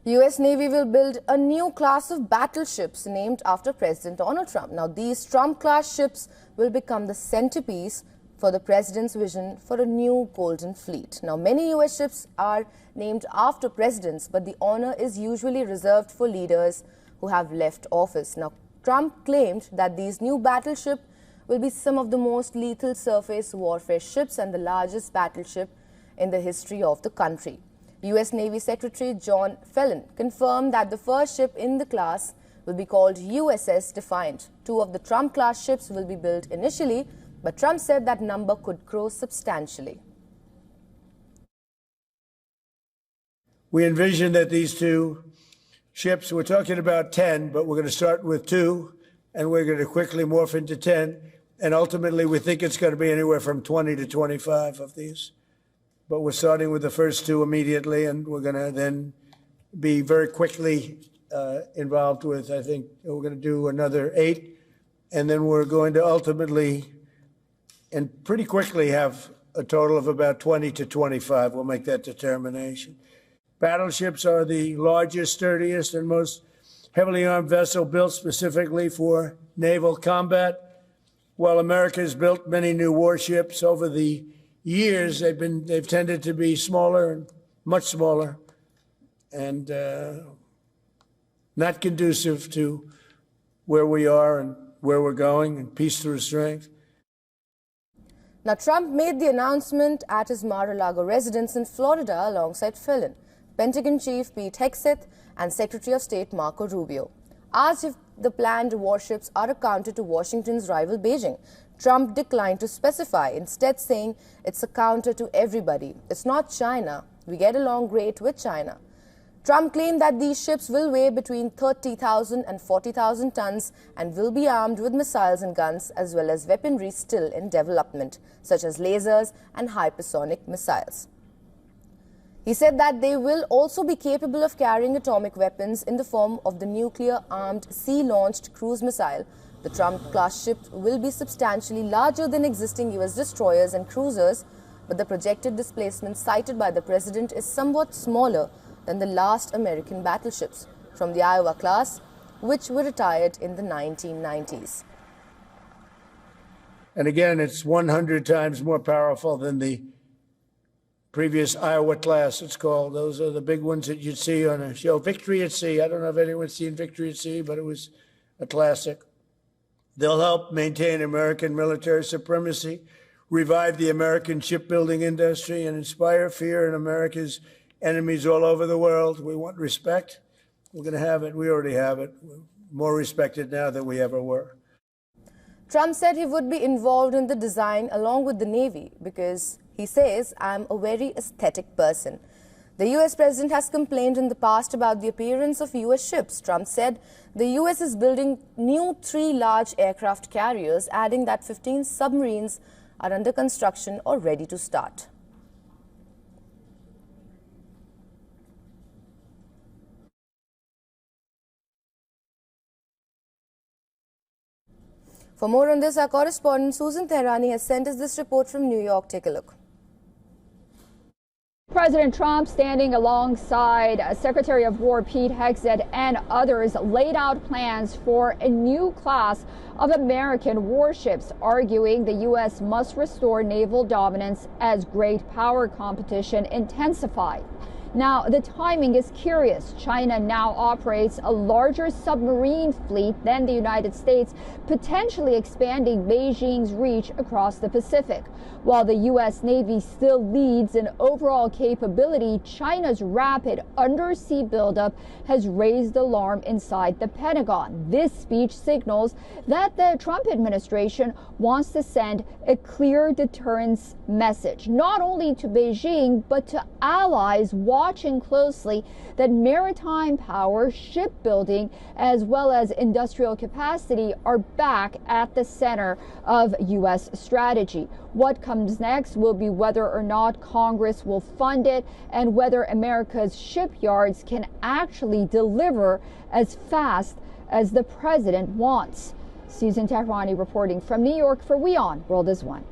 U.S. Navy will build a new class of battleships named after President Donald Trump. Now, these Trump-class ships will become the centerpiece for the president's vision for a new golden fleet. Now, many U.S. ships are named after presidents, but the honor is usually reserved for leaders who have left office. Now, Trump claimed that these new battleships will be some of the most lethal surface warfare ships and the largest battleship in the history of the country. U.S. Navy Secretary John Fallon confirmed that the first ship in the class will be called USS Defiant. 2 of the Trump-class ships will be built initially, but Trump said that number could grow substantially. We envision that these 2 ships, we're talking about 10, but we're going to start with 2, and we're going to quickly morph into 10. And ultimately, we think it's going to be anywhere from 20 to 25 of these. But we're starting with the first 2 immediately, and we're going to then be very quickly involved with, I think, we're going to do another 8. And then we're going to ultimately and pretty quickly have a total of about 20 to 25. We'll make that determination. Battleships are the largest, sturdiest, and most heavily armed vessel built specifically for naval combat. While America has built many new warships over the years, they've tended to be smaller and much smaller, and not conducive to where we are and where we're going, and peace through strength. Now, Trump made the announcement at his Mar-a-Lago residence in Florida alongside Fallon, Pentagon Chief Pete Hegseth, and Secretary of State Marco Rubio. Asked if the planned warships are a counter to Washington's rival Beijing, Trump declined to specify, instead saying it's a counter to everybody. It's not China. We get along great with China. Trump claimed that these ships will weigh between 30,000 and 40,000 tons and will be armed with missiles and guns as well as weaponry still in development, such as lasers and hypersonic missiles. He said that they will also be capable of carrying atomic weapons in the form of the nuclear-armed sea-launched cruise missile. The Trump-class ship will be substantially larger than existing U.S. destroyers and cruisers, but the projected displacement cited by the president is somewhat smaller than the last American battleships from the Iowa class, which were retired in the 1990s. And again, it's 100 times more powerful than the previous Iowa class, it's called. Those are the big ones that you'd see on a show. Victory at Sea. I don't know if anyone's seen Victory at Sea, but it was a classic. They'll help maintain American military supremacy, revive the American shipbuilding industry, and inspire fear in America's enemies all over the world. We want respect. We're going to have it. We already have it. We're more respected now than we ever were. Trump said he would be involved in the design along with the Navy because he says, "I'm a very aesthetic person." The U.S. president has complained in the past about the appearance of U.S. ships. Trump said the U.S. is building new 3 large aircraft carriers, adding that 15 submarines are under construction or ready to start. For more on this, our correspondent Susan Tehrani has sent us this report from New York. Take a look. President Trump, standing alongside Secretary of War Pete Hegseth and others, laid out plans for a new class of American warships, arguing the U.S. must restore naval dominance as great power competition intensifies. Now, the timing is curious. China now operates a larger submarine fleet than the United States, potentially expanding Beijing's reach across the Pacific. While the U.S. Navy still leads in overall capability, China's rapid undersea buildup has raised alarm inside the Pentagon. This speech signals that the Trump administration wants to send a clear deterrence message, not only to Beijing, but to allies watching closely that maritime power, shipbuilding, as well as industrial capacity are back at the center of U.S. strategy. What comes next will be whether or not Congress will fund it and whether America's shipyards can actually deliver as fast as the president wants. Susan Tehrani reporting from New York for WION World is One.